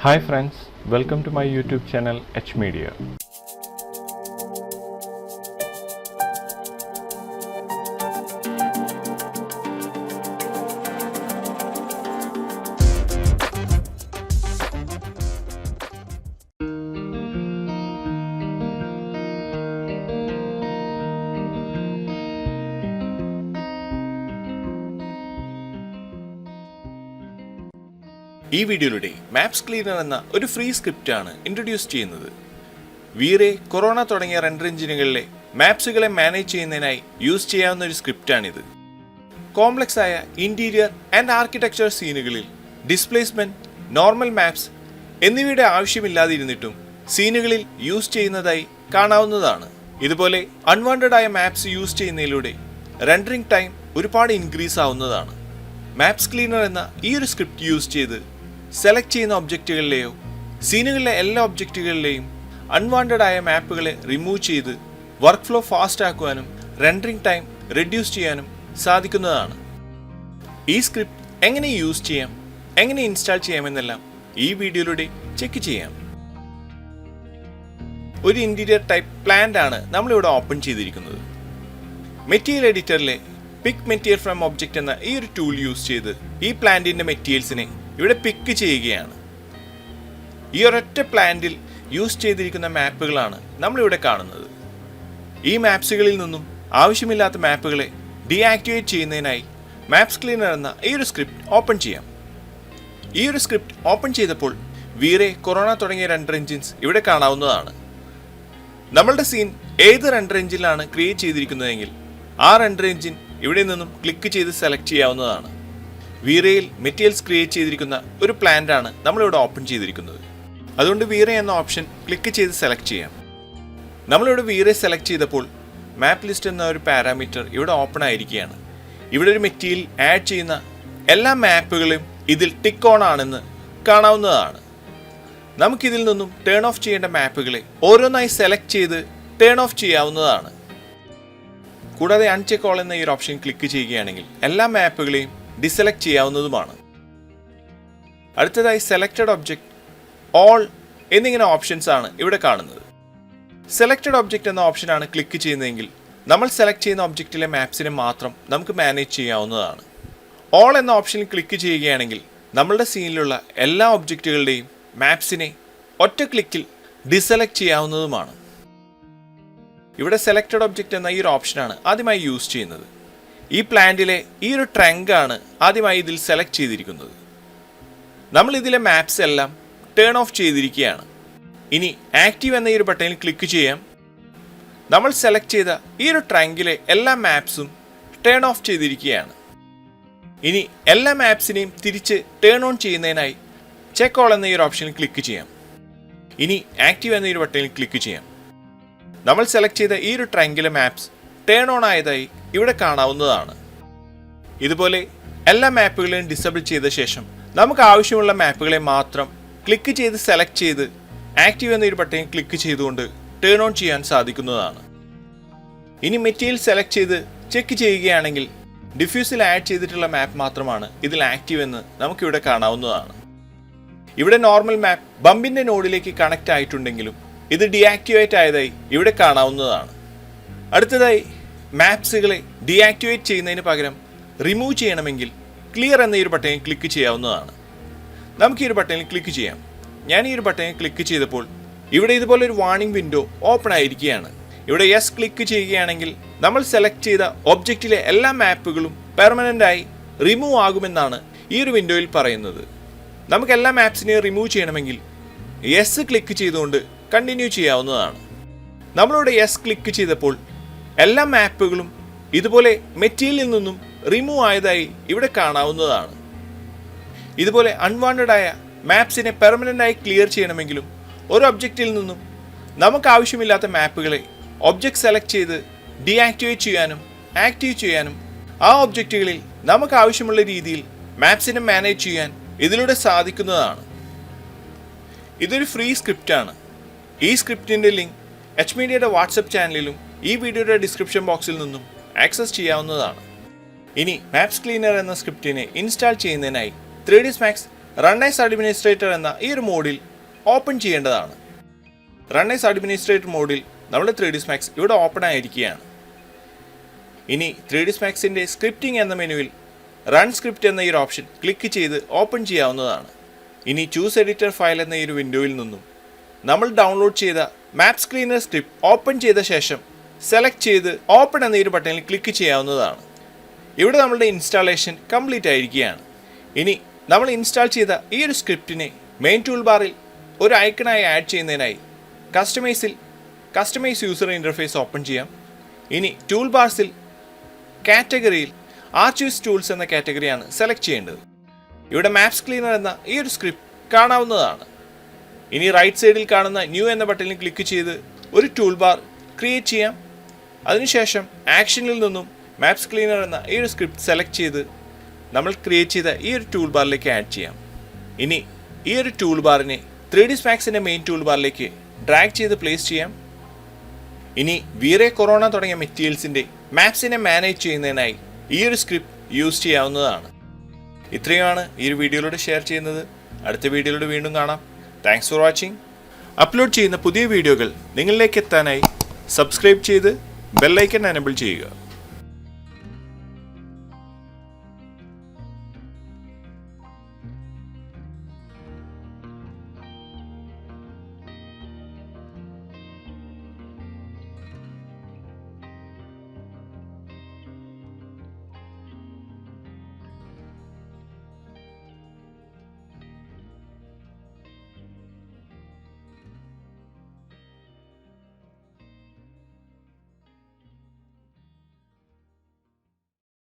Hi friends, welcome to my YouTube channel H Media. ഈ വീഡിയോയിലൂടെ maps cleaner എന്ന ഒരു ഫ്രീ സ്ക്രിപ്റ്റാണ് ഇൻട്രൊഡ്യൂസ് ചെയ്യുന്നത്. വീറെ കൊറോണ തുടങ്ങിയ റെൻഡർ എഞ്ചിനുകളിലെ മാപ്സുകളെ മാനേജ് ചെയ്യുന്നതിനായി യൂസ് ചെയ്യാവുന്ന ഒരു സ്ക്രിപ്റ്റാണിത്. കോംപ്ലക്സ് ആയ ഇന്റീരിയർ ആൻഡ് ആർക്കിടെക്ചർ സീനുകളിൽ ഡിസ്പ്ലേസ്മെന്റ്, നോർമൽ മാപ്സ് എന്നിവയുടെ ആവശ്യമില്ലാതിരുന്നിട്ടും സീനുകളിൽ യൂസ് ചെയ്യുന്നതായി കാണാവുന്നതാണ്. ഇതുപോലെ അൺവാണ്ടഡ് ആയ മാപ്സ് യൂസ് ചെയ്യുന്നതിലൂടെ റെൻഡറിംഗ് ടൈം ഒരുപാട് ഇൻക്രീസ് ആവുന്നതാണ്. മാപ്സ് ക്ലീനർ എന്ന ഈ ഒരു സ്ക്രിപ്റ്റ് യൂസ് ചെയ്ത് സെലക്ട് ചെയ്യുന്ന ഒബ്ജക്റ്റുകളിലെയോ സീനുകളിലെ എല്ലാ ഒബ്ജക്റ്റുകളിലെയും അൺവാണ്ടഡ് ആയ മാപ്പുകളെ റിമൂവ് ചെയ്ത് വർക്ക് ഫ്ലോ ഫാസ്റ്റ് ആക്കുവാനും റെൻഡറിംഗ് ടൈം റെഡ്യൂസ് ചെയ്യാനും സാധിക്കുന്നതാണ്. ഈ സ്ക്രിപ്റ്റ് എങ്ങനെ യൂസ് ചെയ്യാം, എങ്ങനെ ഇൻസ്റ്റാൾ ചെയ്യാമെന്നെല്ലാം ഈ വീഡിയോയിലൂടെ ചെക്ക് ചെയ്യാം. ഒരു ഇന്റീരിയർ ടൈപ്പ് പ്ലാന്റ് ആണ് നമ്മളിവിടെ ഓപ്പൺ ചെയ്തിരിക്കുന്നത്. മെറ്റീരിയൽ എഡിറ്ററിലെ പിക്ക് മെറ്റീരിയൽ ഫ്രം ഒബ്ജക്റ്റ് എന്ന ഈ ഒരു ടൂൾ യൂസ് ചെയ്ത് ഈ പ്ലാന്റിന്റെ മെറ്റീരിയൽസിനെ ഇവിടെ പിക്ക് ചെയ്യുകയാണ്. ഈ ഒരൊറ്റ പ്ലാന്റിൽ യൂസ് ചെയ്തിരിക്കുന്ന മാപ്പുകളാണ് നമ്മളിവിടെ കാണുന്നത്. ഈ മാപ്സുകളിൽ നിന്നും ആവശ്യമില്ലാത്ത മാപ്പുകളെ ഡീആക്ടിവേറ്റ് ചെയ്യുന്നതിനായി മാപ്സ് ക്ലീനർ എന്ന ഈ ഒരു സ്ക്രിപ്റ്റ് ഓപ്പൺ ചെയ്യാം. ഈ ഒരു സ്ക്രിപ്റ്റ് ഓപ്പൺ ചെയ്തപ്പോൾ വീറെ, കൊറോണ തുടങ്ങിയ റെൻഡർ എഞ്ചിൻസ് ഇവിടെ കാണാവുന്നതാണ്. നമ്മളുടെ സീൻ ഏത് റെൻഡർ എഞ്ചിനിലാണ് ക്രിയേറ്റ് ചെയ്തിരിക്കുന്നതെങ്കിൽ ആ റെൻഡർ എഞ്ചിൻ ഇവിടെ നിന്നും ക്ലിക്ക് ചെയ്ത് സെലക്ട് ചെയ്യാവുന്നതാണ്. വീറയിൽ മെറ്റീരിയൽസ് ക്രിയേറ്റ് ചെയ്തിരിക്കുന്ന ഒരു പ്ലാന്റ് ആണ് നമ്മളിവിടെ ഓപ്പൺ ചെയ്തിരിക്കുന്നത്. അതുകൊണ്ട് വീറെ എന്ന ഓപ്ഷൻ ക്ലിക്ക് ചെയ്ത് സെലക്ട് ചെയ്യാം. നമ്മളിവിടെ വീറെ സെലക്ട് ചെയ്തപ്പോൾ മാപ്പ് ലിസ്റ്റ് എന്ന ഒരു പാരാമീറ്റർ ഇവിടെ ഓപ്പൺ ആയിരിക്കുകയാണ്. ഇവിടെ ഒരു മെറ്റീരിയൽ ആഡ് ചെയ്യുന്ന എല്ലാ മാപ്പുകളും ഇതിൽ ടിക്ക് ഓൺ ആണെന്ന് കാണാവുന്നതാണ്. നമുക്കിതിൽ നിന്നും ടേൺ ഓഫ് ചെയ്യേണ്ട മാപ്പുകളെ ഓരോന്നായി സെലക്ട് ചെയ്ത് ടേൺ ഓഫ് ചെയ്യാവുന്നതാണ്. കൂടാതെ അൺചെക്ക് ഓൾ എന്ന ഈ ഒരു ഓപ്ഷൻ ക്ലിക്ക് ചെയ്യുകയാണെങ്കിൽ എല്ലാ മാപ്പുകളെയും ഡിസെലക്ട് ചെയ്യാവുന്നതുമാണ്. അടുത്തതായി സെലക്റ്റഡ് ഒബ്ജക്റ്റ്, ഓൾ എന്നിങ്ങനെ ഓപ്ഷൻസ് ആണ് ഇവിടെ കാണുന്നത്. സെലക്റ്റഡ് ഒബ്ജക്റ്റ് എന്ന ഓപ്ഷനാണ് ക്ലിക്ക് ചെയ്യുന്നതെങ്കിൽ നമ്മൾ സെലക്ട് ചെയ്യുന്ന ഒബ്ജക്റ്റിലെ മാപ്സിനെ മാത്രം നമുക്ക് മാനേജ് ചെയ്യാവുന്നതാണ്. ഓൾ എന്ന ഓപ്ഷനിൽ ക്ലിക്ക് ചെയ്യുകയാണെങ്കിൽ നമ്മളുടെ സീനിലുള്ള എല്ലാ ഒബ്ജക്റ്റുകളുടെയും മാപ്സിനെ ഒറ്റ ക്ലിക്കിൽ ഡിസെലക്ട് ചെയ്യാവുന്നതുമാണ്. ഇവിടെ സെലക്റ്റഡ് ഒബ്ജക്റ്റ് എന്ന ഈ ഒരു ഓപ്ഷനാണ് ആദ്യമായി യൂസ് ചെയ്യുന്നത്. ഈ പ്ലാന്റിലെ ഈ ഒരു ട്രങ്ക് ആണ് ആദ്യമായി ഇതിൽ സെലക്ട് ചെയ്തിരിക്കുന്നത്. നമ്മൾ ഇതിലെ മാപ്സ് എല്ലാം ടേൺ ഓഫ് ചെയ്തിരിക്കുകയാണ്. ഇനി ആക്റ്റീവ് എന്ന ഈ ഒരു ബട്ടണിൽ ക്ലിക്ക് ചെയ്യാം. നമ്മൾ സെലക്ട് ചെയ്ത ഈ ഒരു ട്രങ്കിലെ എല്ലാ മാപ്സും ടേൺ ഓഫ് ചെയ്തിരിക്കുകയാണ്. ഇനി എല്ലാ മാപ്സിനെയും തിരിച്ച് ടേൺ ഓൺ ചെയ്യുന്നതിനായി ചെക്ക് ഓൾ എന്ന ഈ ഒരു ഓപ്ഷനിൽ ക്ലിക്ക് ചെയ്യാം. ഇനി ആക്റ്റീവ് എന്ന ഈ ഒരു ബട്ടണിൽ ക്ലിക്ക് ചെയ്യാം. നമ്മൾ സെലക്ട് ചെയ്ത ഈ ഒരു ട്രങ്കിലെ മാപ്സ് ടേൺ ഓൺ ആയതായി ഇവിടെ കാണാവുന്നതാണ്. ഇതുപോലെ എല്ലാ മാപ്പുകളെയും ഡിസേബിൾ ചെയ്ത ശേഷം നമുക്ക് ആവശ്യമുള്ള മാപ്പുകളെ മാത്രം ക്ലിക്ക് ചെയ്ത് സെലക്ട് ചെയ്ത് ആക്റ്റീവ് എന്ന ഒരു ബട്ടൺ ക്ലിക്ക് ചെയ്തുകൊണ്ട് ടേൺ ഓൺ ചെയ്യാൻ സാധിക്കുന്നതാണ്. ഇനി മെറ്റീരിയൽ സെലക്ട് ചെയ്ത് ചെക്ക് ചെയ്യുകയാണെങ്കിൽ ഡിഫ്യൂസിൽ ആഡ് ചെയ്തിട്ടുള്ള മാപ്പ് മാത്രമാണ് ഇതിൽ ആക്റ്റീവ് എന്ന് നമുക്കിവിടെ കാണാവുന്നതാണ്. ഇവിടെ നോർമൽ മാപ്പ് ബമ്പിന്റെ നോഡിലേക്ക് കണക്ട് ആയിട്ടുണ്ടെങ്കിലും ഇത് ഡീആക്ടിവേറ്റ് ആയതായി ഇവിടെ കാണാവുന്നതാണ്. അടുത്തതായി മാപ്സുകളെ ഡീആക്ടിവേറ്റ് ചെയ്യുന്നതിന് പകരം റിമൂവ് ചെയ്യണമെങ്കിൽ ക്ലിയർ എന്ന ഈ ഒരു ബട്ടണിൽ ക്ലിക്ക് ചെയ്യാവുന്നതാണ്. നമുക്ക് ഈ ഒരു ബട്ടണിൽ ക്ലിക്ക് ചെയ്യാം. ഞാൻ ഈ ഒരു ബട്ടണിൽ ക്ലിക്ക് ചെയ്തപ്പോൾ ഇവിടെ ഇതുപോലെ ഒരു വാർണിംഗ് വിൻഡോ ഓപ്പൺ ആയിരിക്കുകയാണ്. ഇവിടെ യെസ് ക്ലിക്ക് ചെയ്യുകയാണെങ്കിൽ നമ്മൾ സെലക്ട് ചെയ്ത ഒബ്ജക്റ്റിലെ എല്ലാ മാപ്പുകളും പെർമനൻ്റായി റിമൂവ് ആകുമെന്നാണ് ഈ ഒരു വിൻഡോയിൽ പറയുന്നത്. നമുക്ക് എല്ലാ മാപ്സിനെയും റിമൂവ് ചെയ്യണമെങ്കിൽ യെസ് ക്ലിക്ക് ചെയ്തുകൊണ്ട് കണ്ടിന്യൂ ചെയ്യാവുന്നതാണ്. നമ്മളിവിടെ യെസ് ക്ലിക്ക് ചെയ്തപ്പോൾ എല്ലാ മാപ്പുകളും ഇതുപോലെ മെറ്റീരിയലിൽ നിന്നും റിമൂവ് ആയതായി ഇവിടെ കാണാവുന്നതാണ്. ഇതുപോലെ അൺവാണ്ടഡ് ആയ മാപ്സിനെ പെർമനൻ്റായി ക്ലിയർ ചെയ്യണമെങ്കിലും ഒരു ഒബ്ജക്റ്റിൽ നിന്നും നമുക്ക് ആവശ്യമില്ലാത്ത മാപ്പുകളെ ഒബ്ജക്റ്റ് സെലക്ട് ചെയ്ത് ഡീആക്ടിവേറ്റ് ചെയ്യാനും ആക്റ്റീവ് ചെയ്യാനും ആ ഒബ്ജക്റ്റുകളിൽ നമുക്ക് ആവശ്യമുള്ള രീതിയിൽ മാപ്സിനെ മാനേജ് ചെയ്യാൻ ഇതിലൂടെ സാധിക്കുന്നതാണ്. ഇതൊരു ഫ്രീ സ്ക്രിപ്റ്റാണ്. ഈ സ്ക്രിപ്റ്റിൻ്റെ ലിങ്ക് എച്ച് മീഡിയയുടെ വാട്സപ്പ് ചാനലിലും ഈ വീഡിയോയുടെ ഡിസ്ക്രിപ്ഷൻ ബോക്സിൽ നിന്നും ആക്സസ് ചെയ്യാവുന്നതാണ്. ഇനി മാപ്സ് ക്ലീനർ എന്ന സ്ക്രിപ്റ്റിനെ ഇൻസ്റ്റാൾ ചെയ്യുന്നതിനായി 3ds Max run as administrator എന്ന ഈ ഒരു മോഡിൽ ഓപ്പൺ ചെയ്യേണ്ടതാണ്. റൺ ആസ് അഡ്മിനിസ്ട്രേറ്റർ മോഡിൽ നമ്മുടെ 3ds Max ഇവിടെ ഓപ്പൺ ആയിരിക്കുകയാണ്. ഇനി 3ds Maxന്റെ സ്ക്രിപ്റ്റിംഗ് എന്ന മെനുവിൽ റൺ സ്ക്രിപ്റ്റ് എന്ന ഈ ഒരു ഓപ്ഷൻ ക്ലിക്ക് ചെയ്ത് ഓപ്പൺ ചെയ്യാവുന്നതാണ്. ഇനി ചൂസ് എഡിറ്റർ ഫയൽ എന്ന ഈ ഒരു വിൻഡോയിൽ നിന്നും നമ്മൾ ഡൗൺലോഡ് ചെയ്ത മാപ്സ് ക്ലീനർ സ്ക്രിപ്റ്റ് ഓപ്പൺ ചെയ്ത ശേഷം സെലക്ട് ചെയ്ത് ഓപ്പൺ എന്ന ഈ ഒരു ബട്ടണിൽ ക്ലിക്ക് ചെയ്യാവുന്നതാണ്. ഇവിടെ നമ്മളുടെ ഇൻസ്റ്റാളേഷൻ കംപ്ലീറ്റ് ആയിരിക്കുകയാണ്. ഇനി നമ്മൾ ഇൻസ്റ്റാൾ ചെയ്ത ഈ ഒരു സ്ക്രിപ്റ്റിനെ മെയിൻ ടൂൾ ബാറിൽ ഒരു ഐക്കണായി ആഡ് ചെയ്യുന്നതിനായി കസ്റ്റമൈസ് യൂസർ ഇൻ്റർഫേസ് ഓപ്പൺ ചെയ്യാം. ഇനി ടൂൾ ബാർസിൽ കാറ്റഗറിയിൽ ആർച്ചീവ്സ് ടൂൾസ് എന്ന കാറ്റഗറിയാണ് സെലക്ട് ചെയ്യേണ്ടത്. ഇവിടെ മാപ്സ് ക്ലീനർ എന്ന ഈ ഒരു സ്ക്രിപ്റ്റ് കാണാവുന്നതാണ്. ഇനി റൈറ്റ് സൈഡിൽ കാണുന്ന ന്യൂ എന്ന ബട്ടണിൽ ക്ലിക്ക് ചെയ്ത് ഒരു ടൂൾ ബാർ ക്രിയേറ്റ് ചെയ്യാം. അതിനുശേഷം ആക്ഷനിൽ നിന്നും മാപ്സ് ക്ലീനർ എന്ന ഈ ഒരു സ്ക്രിപ്റ്റ് സെലക്ട് ചെയ്ത് നമ്മൾ ക്രിയേറ്റ് ചെയ്ത ഈ ഒരു ടൂൾ ബാറിലേക്ക് ആഡ് ചെയ്യാം. ഇനി ഈ ഒരു ടൂൾ ബാറിനെ 3ds Maxന്റെ മെയിൻ ടൂൾ ബാറിലേക്ക് ഡ്രാഗ് ചെയ്ത് പ്ലേസ് ചെയ്യാം. ഇനി വീറെ കൊറോണ തുടങ്ങിയ മെറ്റീരിയൽസിൻ്റെ മാപ്സിനെ മാനേജ് ചെയ്യുന്നതിനായി ഈ ഒരു സ്ക്രിപ്റ്റ് യൂസ് ചെയ്യാവുന്നതാണ്. ഇത്രയുമാണ് ഈ ഒരു വീഡിയോയിലൂടെ ഷെയർ ചെയ്യുന്നത്. അടുത്ത വീഡിയോയിലൂടെ വീണ്ടും കാണാം. Thanks for watching. അപ്ലോഡ് ചെയ്യുന്ന പുതിയ വീഡിയോകൾ നിങ്ങളിലേക്ക് എത്താനായി സബ്സ്ക്രൈബ് ചെയ്ത് ബെല്ലൈക്കൺ എനേബിൾ ചെയ്യുക.